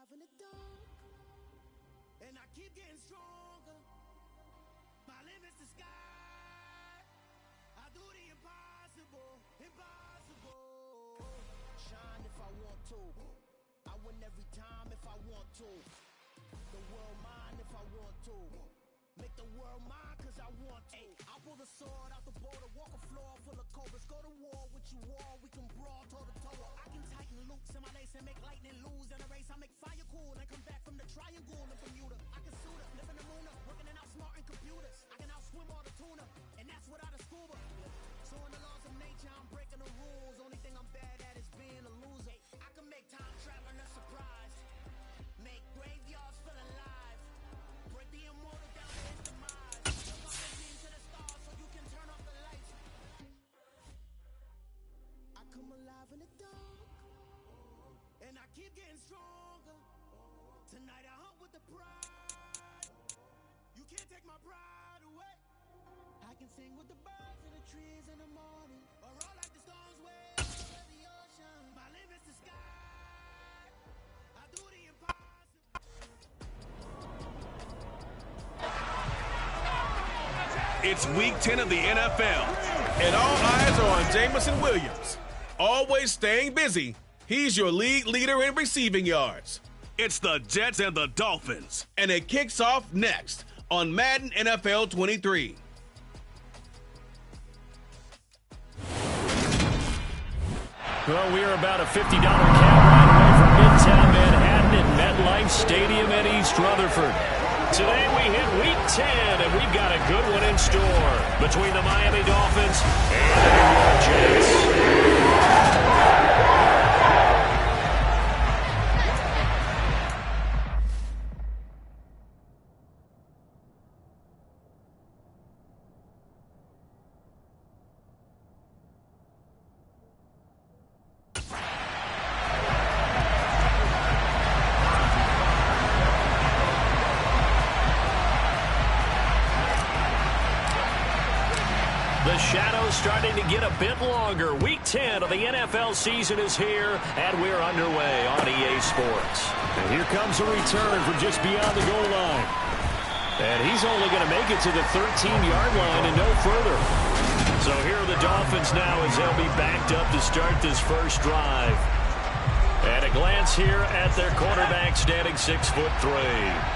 alive in the dark, and I keep getting stronger. My limit's the sky. I do the impossible, impossible. Shine if I want to. I win every time if I want to. The world mine if I want to. Make the world mine cause I want to. I pull the sword out the border, walk a floor full of cobras. Go to war with you all, we can brawl toe to toe. I can tighten loops in my lace and make lightning lose in a race. I make fire cool and come back from the triangle in Bermuda. I can suit up, live in the moon up, working and outsmarting computers. I can outswim all the tuna, and that's without a scuba. So in the laws of nature, I'm breaking the rules. Only thing I'm bad at is being a loser. I can make time traveling a surprise, make graveyards feel alive, break the immortal down to his demise. Look up and beam to the stars so you can turn off the lights. I come alive in the dark, and I keep getting stronger. Tonight I hunt with the pride. You can't take my pride away. I can sing with the birds in the trees in the morning, or roll like the stones way over the ocean. My limit's the sky. I do the impossible. It's week 10 of the NFL, and all eyes are on Jamison Williams. Always staying busy, he's your league leader in receiving yards. It's the Jets and the Dolphins, and it kicks off next on Madden NFL 23. Well, we are about a $50 cab ride away from Midtown Manhattan at MetLife Stadium in East Rutherford. Today we hit week 10, and we've got a good one in store between the Miami Dolphins and the New York Jets. The shadow's starting to get a bit longer. Week 10 of the NFL season is here, and we're underway on EA Sports. And here comes a return from just beyond the goal line. And he's only going to make it to the 13-yard line and no further. So here are the Dolphins now as they'll be backed up to start this first drive. At a glance here at their quarterback standing 6'3".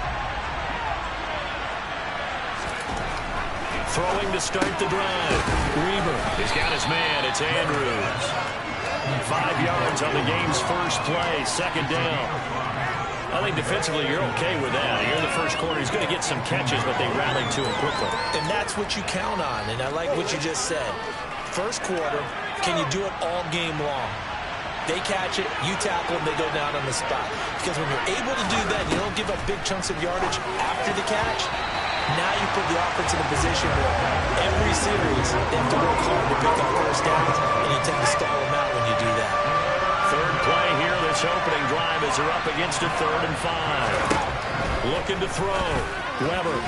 Throwing to start the drive. Reaver. He's got his man. It's Andrews. 5 yards on the game's first play. Second down. I think defensively you're okay with that. Here in the first quarter, he's going to get some catches, but they rallied to him quickly. And that's what you count on, and I like what you just said. First quarter, can you do it all game long? They catch it, you tackle them, they go down on the spot. Because when you're able to do that, you don't give up big chunks of yardage after the catch. Now you put the offense in a position where every series they have to work hard to pick up first downs, and you tend to stall them out when you do that. Third play here, this opening drive as they're up against a 3rd and 5. Looking to throw. Weber.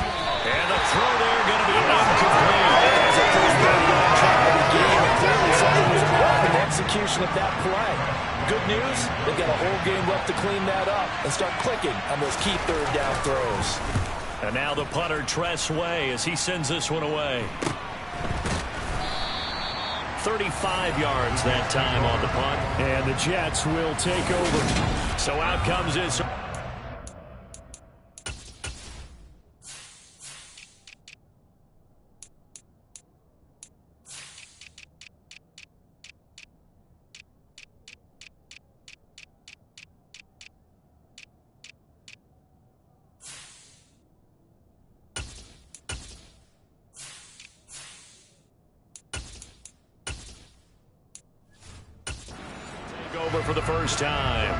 And the throw there going to be incomplete. As a first down try of the game, and clearly something was wrong in execution of that play. Good news, they've got a whole game left to clean that up and start clicking on those key third down throws. And now the punter, Tress Way, as he sends this one away. 35 yards that time on the punt. And the Jets will take over. So out comes this. Over for the first time.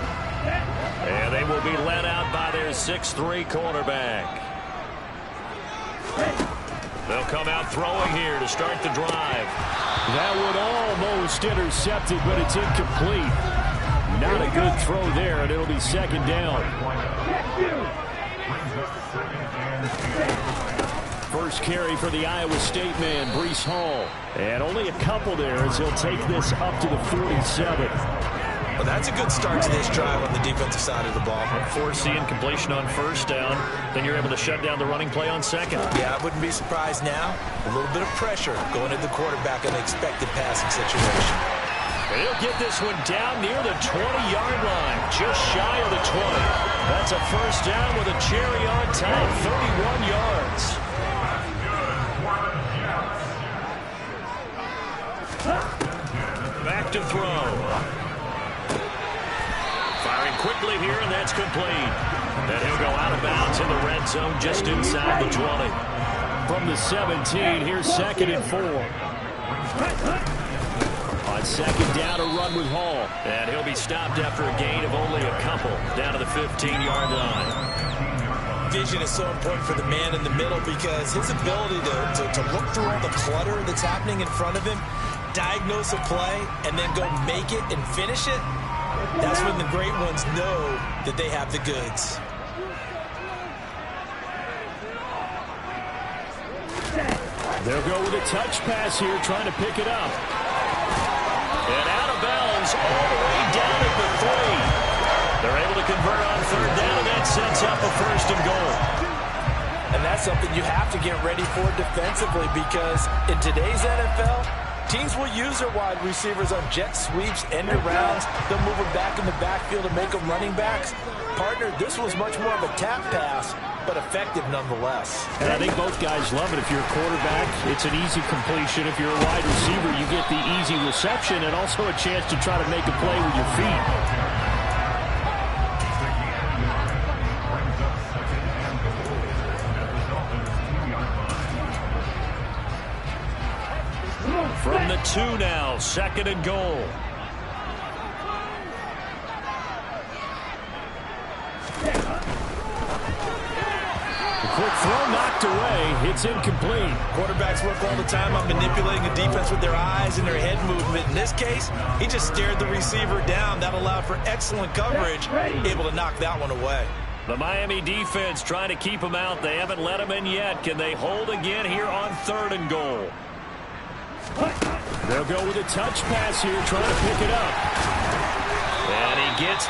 And they will be led out by their 6'3" quarterback. They'll come out throwing here to start the drive. That one almost intercepted, but it's incomplete. Not a good throw there, and it'll be second down. First carry for the Iowa State man, Breece Hall. And only a couple there as he'll take this up to the 47. Well, that's a good start to this drive on the defensive side of the ball. Force the incompletion on first down. Then you're able to shut down the running play on second. Yeah, I wouldn't be surprised now. A little bit of pressure going at the quarterback in an expected passing situation. He'll get this one down near the 20-yard line, just shy of the 20. That's a first down with a cherry on top, 31 yards. Back to throw. Firing quickly here, and that's complete. And he'll go out of bounds in the red zone just inside the 20. From the 17, here's 2nd and 4. On second down, a run with Hall. And he'll be stopped after a gain of only a couple, down to the 15-yard line. Vision is so important for the man in the middle because his ability to look through all the clutter that's happening in front of him, diagnose a play, and then go make it and finish it, that's when the great ones know that they have the goods. They'll go with a touch pass here, trying to pick it up. And out of bounds all the way down at the 3. They're able to convert on third down, and that sets up a 1st and goal. And that's something you have to get ready for defensively because in today's NFL, teams will use their wide receivers on jet sweeps, end arounds. They'll move them back in the backfield and make them running backs. Partner, this was much more of a tap pass, but effective nonetheless. And I think both guys love it. If you're a quarterback, it's an easy completion. If you're a wide receiver, you get the easy reception and also a chance to try to make a play with your feet. From the 2 now, 2nd and goal. Quick throw knocked away. It's incomplete. Quarterbacks work all the time on manipulating a defense with their eyes and their head movement. In this case, he just stared the receiver down. That allowed for excellent coverage, able to knock that one away. The Miami defense trying to keep him out. They haven't let him in yet. Can they hold again here on 3rd and goal? They'll go with a touch pass here, trying to pick it up. And he gets...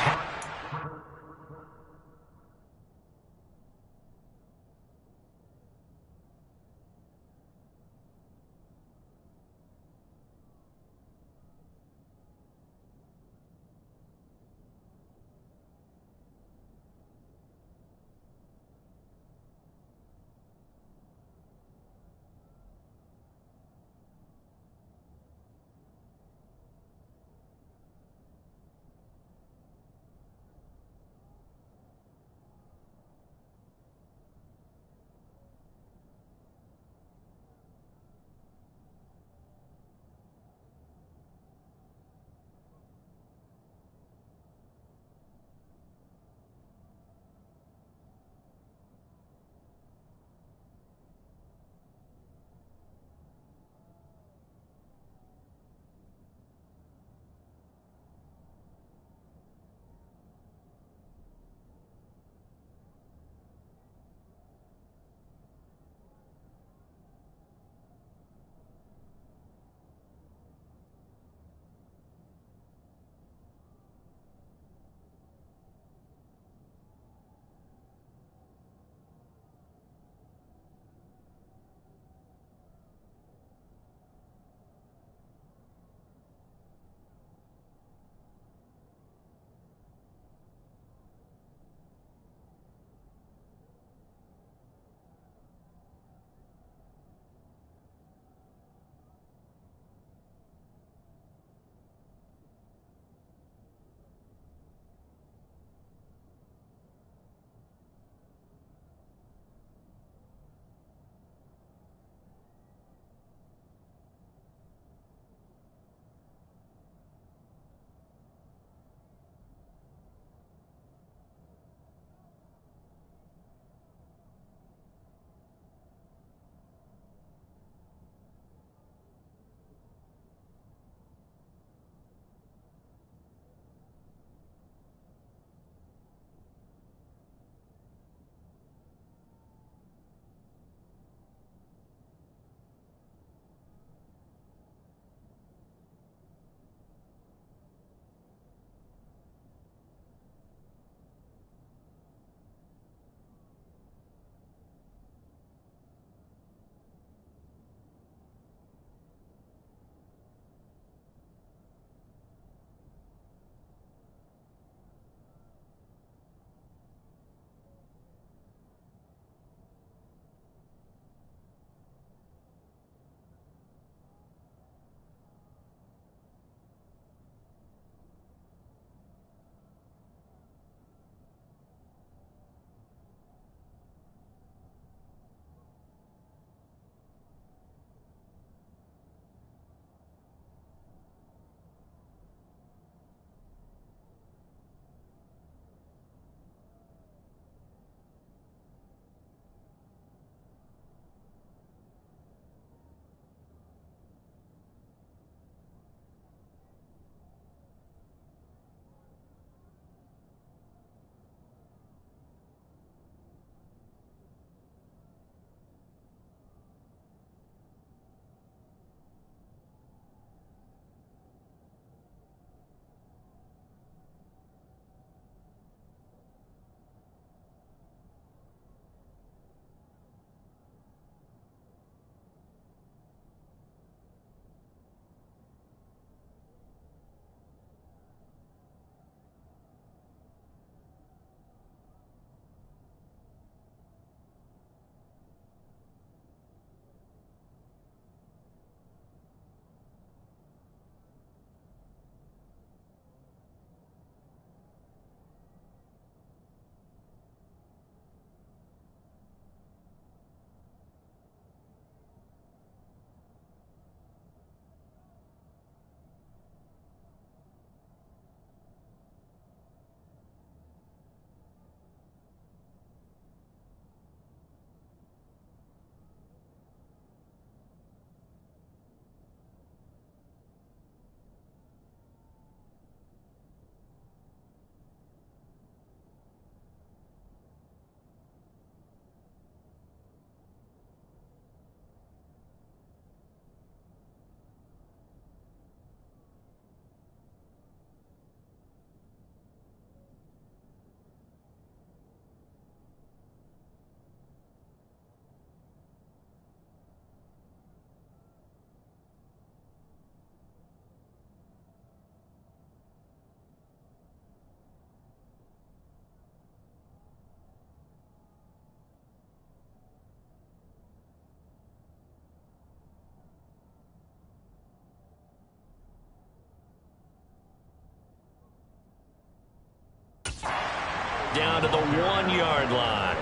down to the 1-yard line.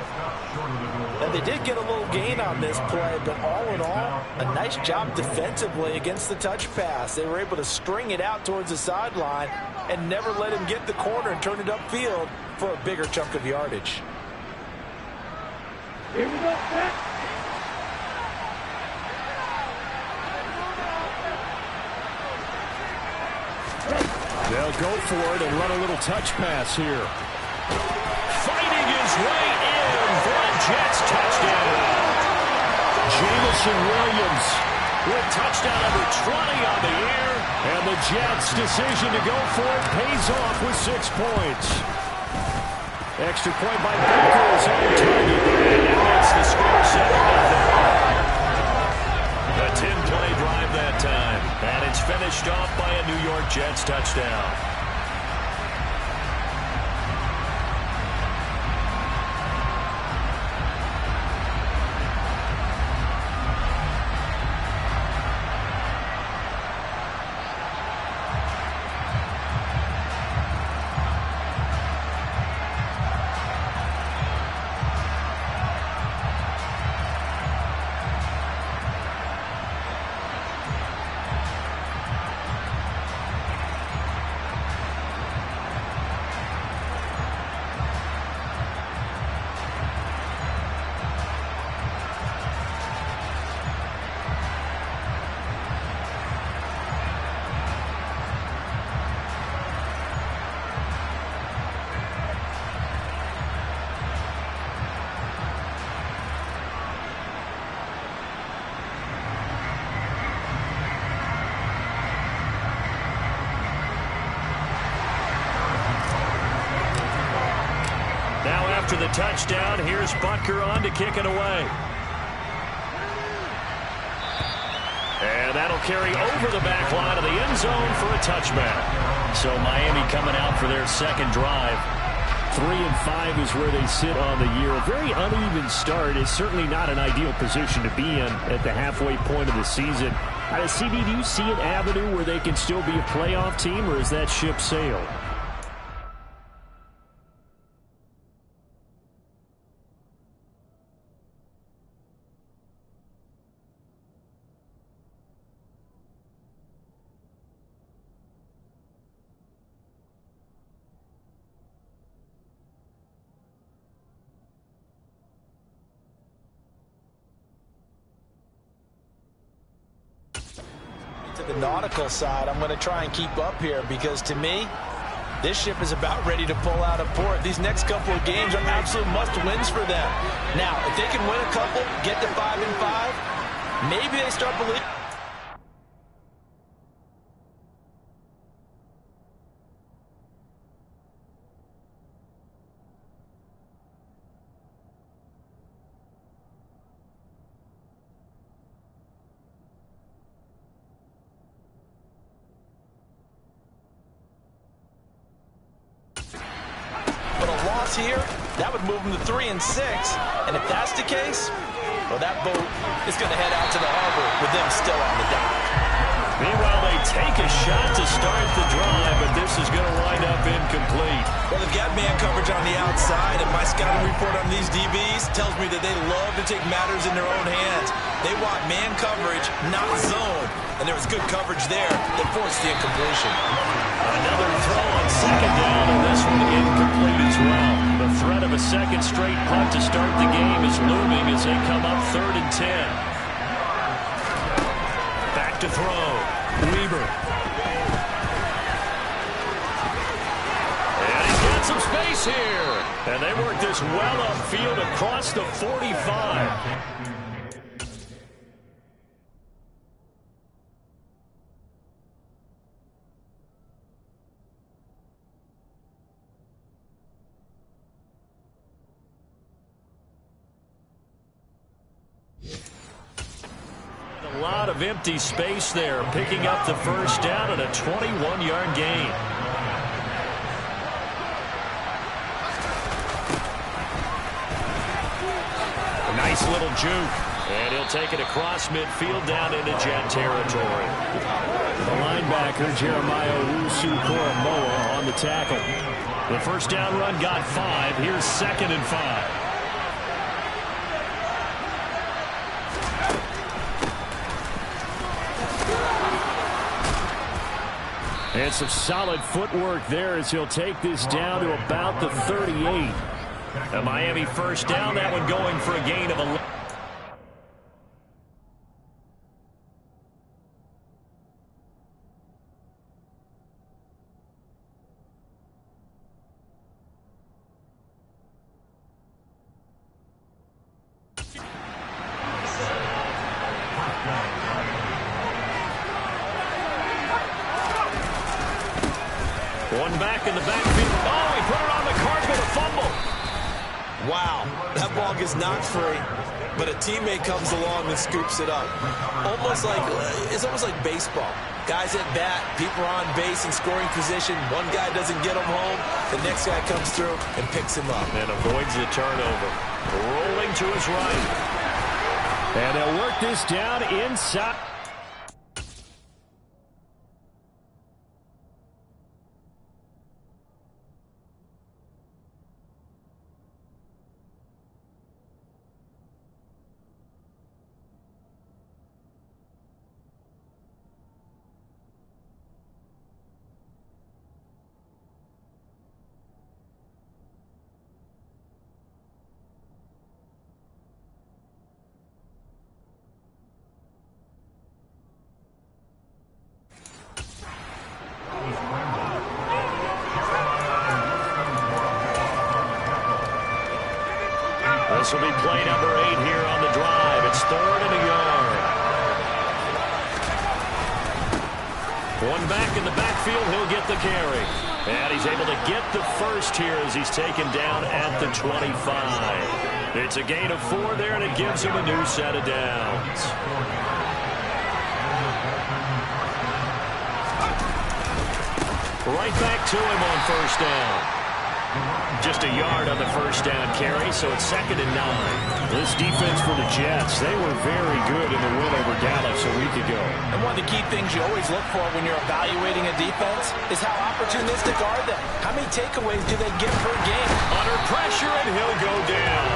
And they did get a little gain on this play, but all in all, a nice job defensively against the touch pass. They were able to string it out towards the sideline and never let him get the corner and turn it upfield for a bigger chunk of yardage. Here we go, set. They'll go for it and run a little touch pass here. Fighting his way in for a Jets touchdown. Jameson Williams with touchdown number 20 on the year. And the Jets' decision to go for it pays off with 6 points. Extra point by Baker is on target. And that makes the score 7-0. A 10-play drive that time. And it's finished off by a New York Jets touchdown. After the touchdown, here's Butker on to kick it away. And that'll carry over the back line of the end zone for a touchback. So Miami coming out for their second drive. 3-5 is where they sit on the year. A very uneven start. Is certainly not an ideal position to be in at the halfway point of the season. CD, do you see an avenue where they can still be a playoff team, or is that ship sailed? The nautical side, I'm going to try and keep up here because to me, this ship is about ready to pull out of port. These next couple of games are absolute must-wins for them. Now, if they can win a couple, get to 5-5, maybe they start believing. Here, that would move them to 3-6, and if that's the case, well, that boat is going to head out to the harbor with them still on the dock. Meanwhile, they take a shot to start the drive, but this is going to wind up incomplete. Well, they've got man coverage on the outside, and my scouting report on these DBs tells me that they love to take matters in their own hands. They want man coverage, not zone, and there was good coverage there that forced the incompletion. Another throw on second down, and this one incomplete as well. The threat of a second straight punt to start the game is looming as they come up 3rd and 10. Back to throw. Weber. And he's got some space here. And they work this well upfield across the 45. A lot of empty space there, picking up the first down and a 21-yard gain. A nice little juke, and he'll take it across midfield down into Jet territory. The linebacker, Jeremiah Owusu-Koramoah, on the tackle. The first down run got 5. Here's 2nd and 5. And some solid footwork there as he'll take this down to about the 38. A Miami first down, that one going for a gain of 11. One back in the backfield. Oh, he put it on the cards with a fumble. Wow, that ball gets knocked free, but a teammate comes along and scoops it up. It's almost like baseball. Guys at bat, people are on base in scoring position. One guy doesn't get him home. The next guy comes through and picks him up. And avoids the turnover. Rolling to his right. And they'll work this down inside. This will be play number 8 here on the drive. It's 3rd and a yard. One back in the backfield. He'll get the carry. And he's able to get the first here as he's taken down at the 25. It's a gain of 4 there, and it gives him a new set of downs. Right back to him on first down. Just a yard on the first down carry, so it's 2nd and 9. This defense for the Jets, they were very good in the win over Dallas a week ago. And one of the key things you always look for when you're evaluating a defense is how opportunistic are they? How many takeaways do they get per game? Under pressure, and he'll go down.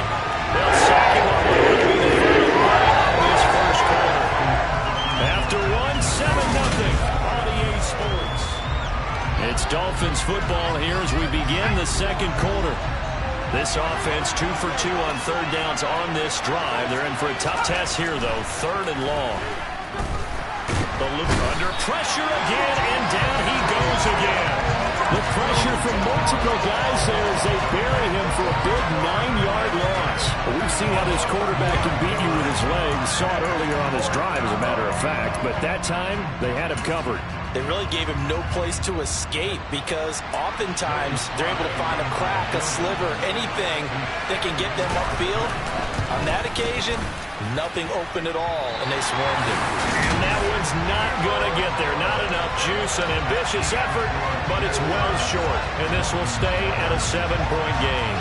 They'll sack him on what would be the final play of this first quarter. After 7-0 on EA Sports. It's Dolphins football here as we begin the second quarter. This offense 2 for 2 on 3rd downs on this drive. They're in for a tough test here, though. 3rd and long. The loop under pressure again, and down he goes again. The pressure from multiple guys there as they bury him for a big 9-yard loss. Well, we've seen how this quarterback can beat you with his legs. Saw it earlier on this drive, as a matter of fact. But that time, they had him covered. They really gave him no place to escape because oftentimes they're able to find a crack, a sliver, anything that can get them upfield. On that occasion, nothing open at all, and they swarmed him. And that one's not going to get there. Not enough juice, an ambitious effort, but it's well short. And this will stay at a 7-point game.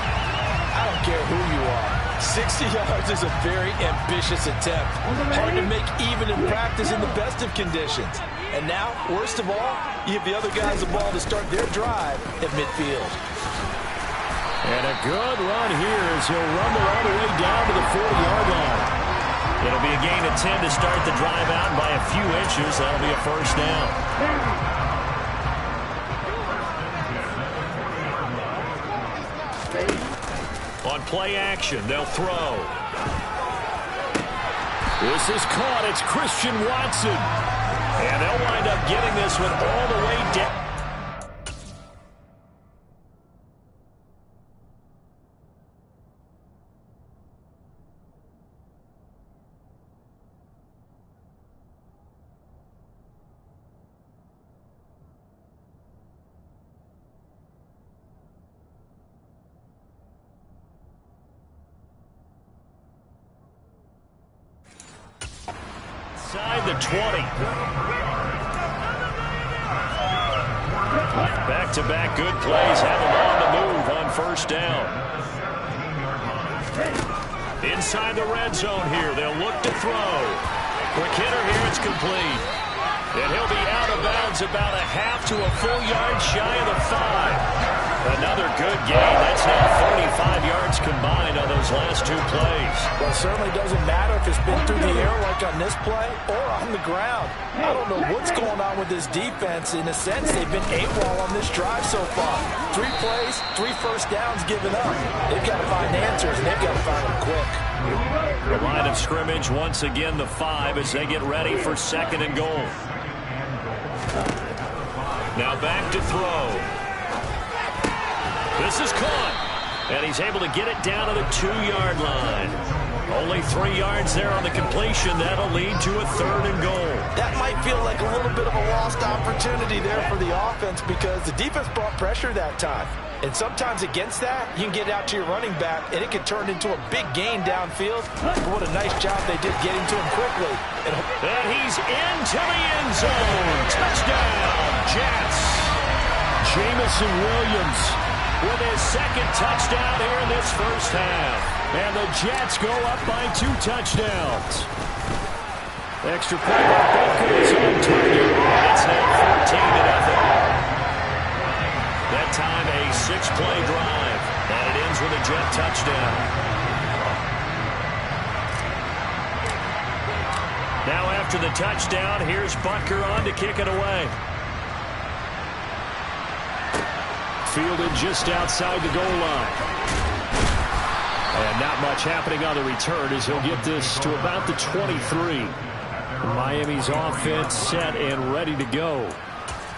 I don't care who you are. 60 yards is a very ambitious attempt. Hard to make even in practice in the best of conditions. And now, worst of all, you give the other guys the ball to start their drive at midfield. And a good run here as he'll rumble all the way down to the 40-yard line. It'll be a gain of 10 to start the drive out, and by a few inches, that'll be a first down. On play action, they'll throw. This is caught. It's Christian Watson. And they'll wind up getting this one all the way down. Inside the 20. Back-to-back good plays have them on the move on first down. Inside the red zone here, they'll look to throw. Quick hitter here, it's complete. And he'll be out of bounds about a half to a full yard shy of the 5. Another combined on those last 2 plays. Well, it certainly doesn't matter if it's been through the air like on this play or on the ground. I don't know what's going on with this defense. In a sense, they've been AWOL on this drive so far. 3 plays, 3 first downs given up. They've got to find answers, and they've got to find them quick. The line of scrimmage once again the 5 as they get ready for 2nd and goal. Now back to throw. This is caught. And he's able to get it down to the 2-yard line. Only 3 yards there on the completion. That'll lead to a 3rd and goal. That might feel like a little bit of a lost opportunity there for the offense because the defense brought pressure that time. And sometimes against that, you can get out to your running back, and it can turn into a big gain downfield. But what a nice job they did getting to him quickly. And he's into the end zone. Touchdown, Jets. Jamison Williams with his 2nd touchdown here in this first half. And the Jets go up by 2 touchdowns. Extra point by Booker is on target. It's now 14-0. That time a 6-play drive. And it ends with a Jet touchdown. Now after the touchdown, here's Butker on to kick it away. Fielded just outside the goal line. And not much happening on the return as he'll get this to about the 23. Miami's offense set and ready to go.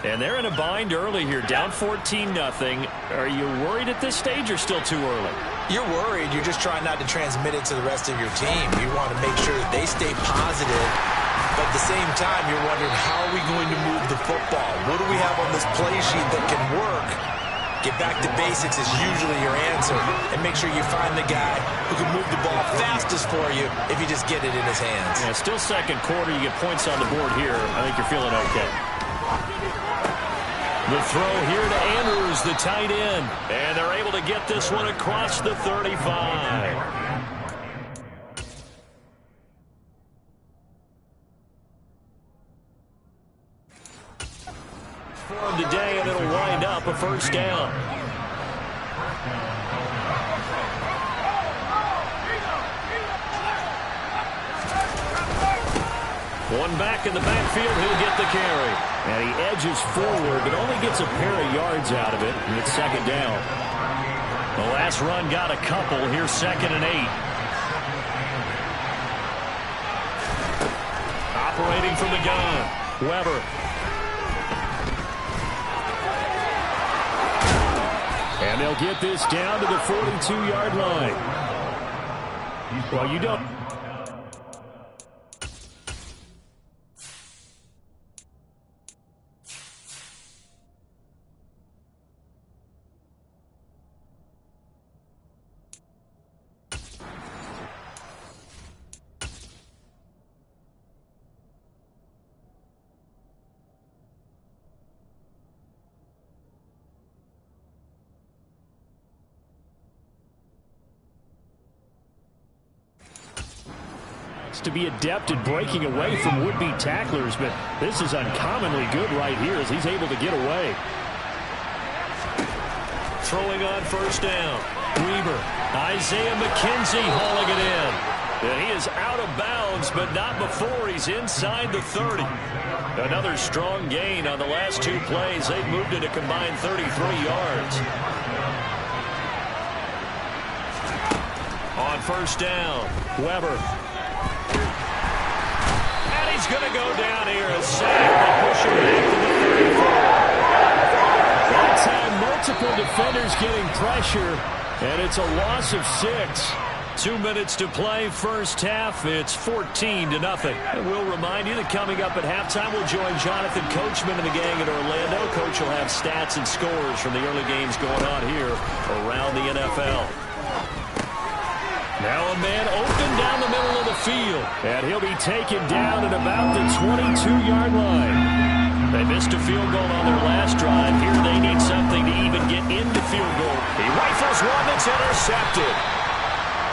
And they're in a bind early here, down 14-0. Are you worried at this stage or still too early? You're worried. You're just trying not to transmit it to the rest of your team. You want to make sure that they stay positive. But at the same time, you're wondering, how are we going to move the football? What do we have on this play sheet that can work? Get back to basics is usually your answer. And make sure you find the guy who can move the ball fastest for you if you just get it in his hands. Yeah, still 2nd quarter. You get points on the board here. I think you're feeling okay. The throw here to Andrews, the tight end. And they're able to get this one across the 35. For him today, and it'll wind up a first down. One back in the backfield, he'll get the carry. And he edges forward, but only gets a pair of yards out of it, and it's 2nd down. The last run got a couple. Here's 2nd and 8. Operating from the gun, Weber. And they'll get this down to the 42-yard line. Well, you don't... to be adept at breaking away from would-be tacklers, but this is uncommonly good right here as he's able to get away. Throwing on first down. Weber. Isaiah McKenzie hauling it in. And he is out of bounds, but not before he's inside the 30. Another strong gain on the last 2 plays. They've moved it a combined 33 yards. On first down, Weber. And he's going to go down here. A sack to push him back to the 34. That time, multiple defenders getting pressure, and it's a loss of 6. 2 minutes to play, first half. It's 14-0. And we'll remind you that coming up at halftime, we'll join Jonathan Coachman and the gang in Orlando. Coach will have stats and scores from the early games going on here around the NFL. Now a man open down the middle of the field, and he'll be taken down at about the 22-yard line. They missed a field goal on their last drive. Here they need something to even get into field goal. He rifles one that's intercepted.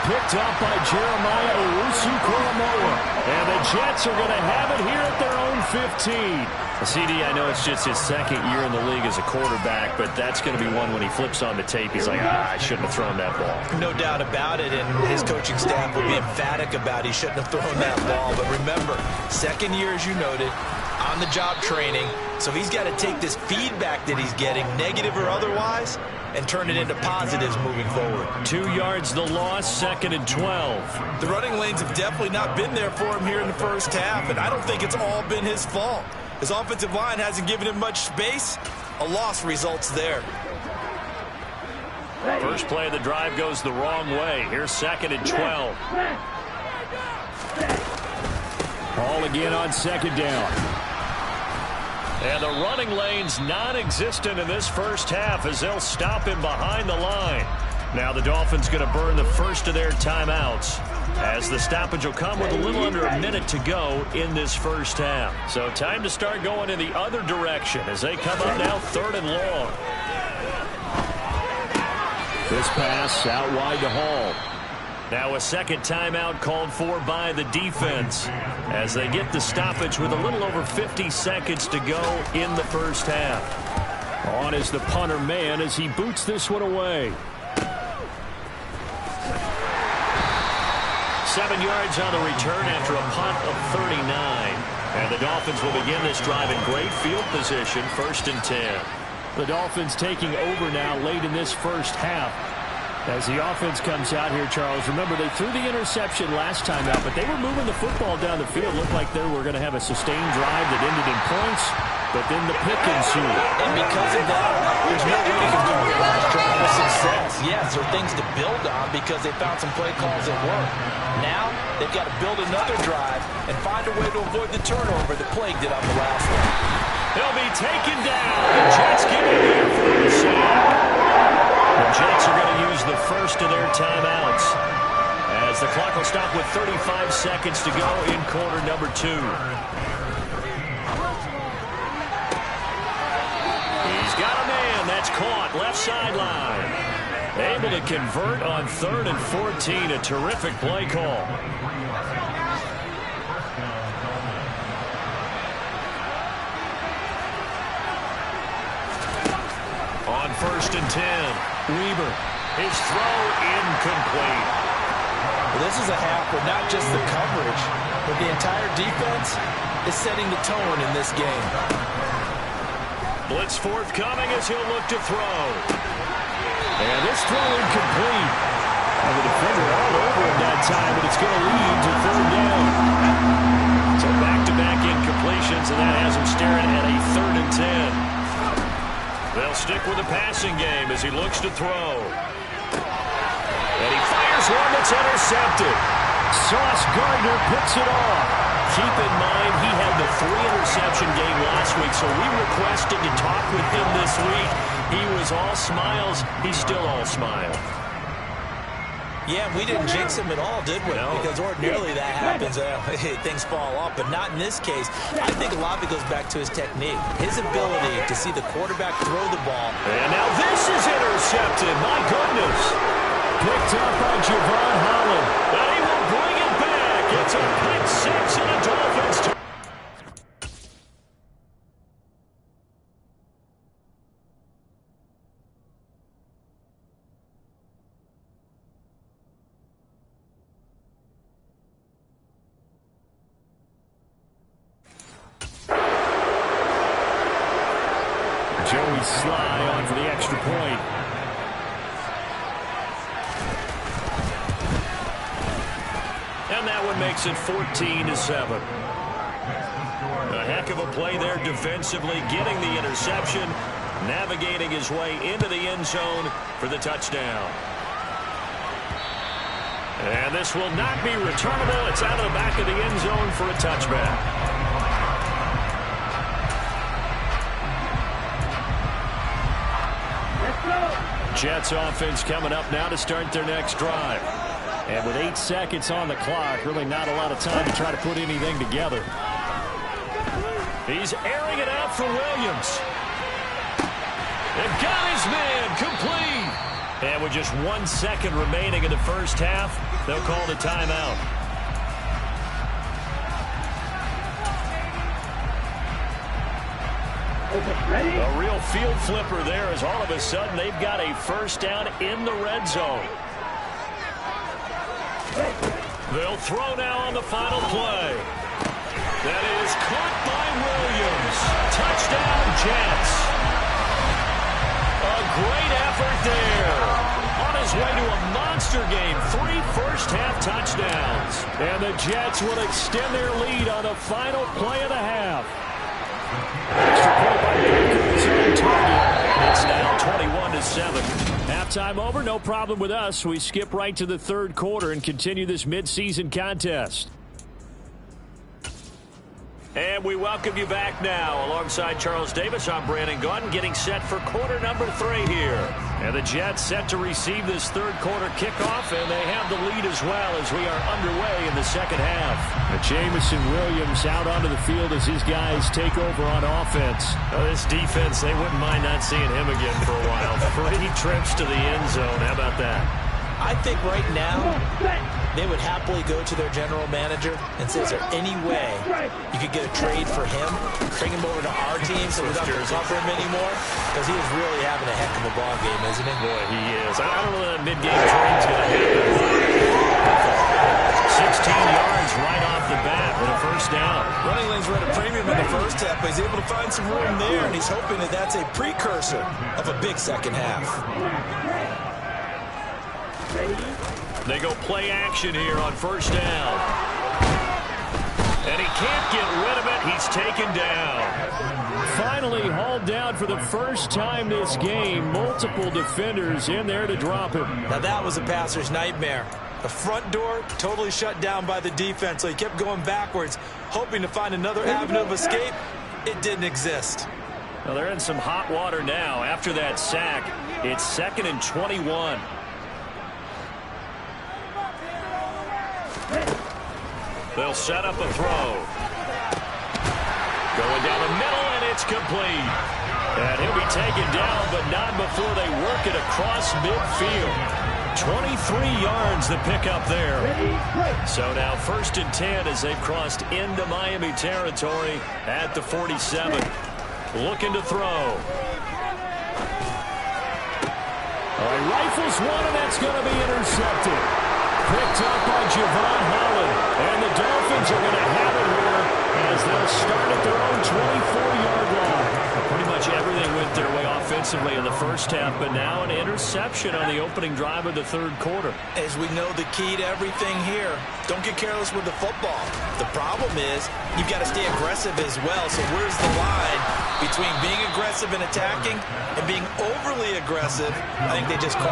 picked up by Jeremiah Owusu-Koramoah. And the Jets are going to have it here at their own 15. CD, I know it's just his second year in the league as a quarterback, but that's going to be one when he flips on the tape. He's like, I shouldn't have thrown that ball. No doubt about it, and his coaching staff will be emphatic about he shouldn't have thrown that ball. But remember, second year, as you noted, on-the-job training, so he's got to take this feedback that he's getting, negative or otherwise, and turn it into positives moving forward. 2 yards the loss, 2nd and 12. The running lanes have definitely not been there for him here in the first half, and I don't think it's all been his fault. His offensive line hasn't given him much space. A loss results there. First play of the drive goes the wrong way. Here's 2nd and 12. Ball again on 2nd down. And the running lane's non-existent in this first half as they'll stop him behind the line. Now the Dolphins going to burn the first of their timeouts, as the stoppage will come with a little under a minute to go in this first half. So time to start going in the other direction as they come up now 3rd and long. This pass out wide to Hall. Now a second timeout called for by the defense as they get the stoppage with a little over 50 seconds to go in the first half. On is the punter man as he boots this one away. 7 yards on the return after a punt of 39. And the Dolphins will begin this drive in great field position, 1st and 10. The Dolphins taking over now late in this first half. As the offense comes out here, Charles, remember they threw the interception last time out, but they were moving the football down the field. Looked like they were going to have a sustained drive that ended in points, but then the pick ensued. And because of that, there's no way to compare the last drive with success. Yes, there are things to build on because they found some play calls that work. Now, they've got to build another drive and find a way to avoid the turnover that plagued it on the last one. They'll be taken down. The Jets get in there for the sack. The Jets are going to use the first of their timeouts as the clock will stop with 35 seconds to go in quarter number 2. He's got a man that's caught left sideline. Able to convert on 3rd and 14. A terrific play call. On 1st and 10. Weaver, his throw incomplete. Well, this is a half where not just the coverage, but the entire defense is setting the tone in this game. Blitz forthcoming as he'll look to throw. And this throw incomplete. And the defender all over him that time, but it's going to lead to 3rd down. So back-to-back incompletions, and that has him staring at a 3rd and 10. They'll stick with the passing game as he looks to throw. And he fires one that's intercepted. Sauce Gardner picks it off. Keep in mind, he had the 3-interception game last week, so we requested to talk with him this week. He was all smiles. He's still all smile. Yeah, we didn't jinx him at all, did we? No. Because ordinarily that happens. Things fall off, but not in this case. I think a lot of it goes back to his technique. His ability to see the quarterback throw the ball. And now this is intercepted. My goodness. Picked up by Javon Holland. And he will bring it back. It's a pick 6 and a Dolphins. Joey Sly on for the extra point. And that one makes it 14-7. A heck of a play there defensively, getting the interception, navigating his way into the end zone for the touchdown. And this will not be returnable. It's out of the back of the end zone for a touchback. Jets offense coming up now to start their next drive. And with 8 seconds on the clock, really not a lot of time to try to put anything together. He's airing it out for Williams. And got his man complete. And with just 1 second remaining in the first half, they'll call it a timeout. A real field flipper there as all of a sudden they've got a first down in the red zone. They'll throw now on the final play. That is caught by Williams. Touchdown, Jets. A great effort there. On his way to a monster game, 3 first-half touchdowns. And the Jets will extend their lead on the final play of the half. Extra point by Baker is on target. It's now 21-7. Halftime over, no problem with us. We skip right to the third quarter and continue this midseason contest. And we welcome you back now. Alongside Charles Davis, I'm Brandon Gaudin, getting set for quarter number 3 here. And the Jets set to receive this third quarter kickoff, and they have the lead as well as we are underway in the second half. Jamison Williams out onto the field as his guys take over on offense. This defense, they wouldn't mind not seeing him again for a while. 3 trips to the end zone. How about that? I think right now they would happily go to their general manager and say, is there any way you could get a trade for him, bring him over to our team so we don't have to cover him anymore? Because he is really having a heck of a ball game, isn't he? Boy, he is. I don't know that mid-game trade's going to happen. 16 yards right off the bat with a first down. Running lanes were at a premium in the first half, but he's able to find some room there, and he's hoping that that's a precursor of a big second half. They go play action here on first down. And he can't get rid of it. He's taken down. Finally hauled down for the first time this game. Multiple defenders in there to drop him. Now that was a passer's nightmare. The front door totally shut down by the defense, so he kept going backwards, hoping to find another avenue of escape. It didn't exist. Well, they're in some hot water now. After that sack, it's 2nd and 21. They'll set up a throw. Going down the middle, and it's complete. And he'll be taken down, but not before they work it across midfield. 23 yards to pick up there. So now 1st and 10 as they've crossed into Miami territory at the 47. Looking to throw. All right, rifles one, and that's going to be intercepted. Picked up by Javon Holland. And the Dolphins are going to have it here as they'll start at their own 24-yard line. Pretty much everything went their way offensively in the first half, but now an interception on the opening drive of the third quarter. As we know, the key to everything here, don't get careless with the football. The problem is you've got to stay aggressive as well. So where's the line between being aggressive and attacking and being overly aggressive? I think they just call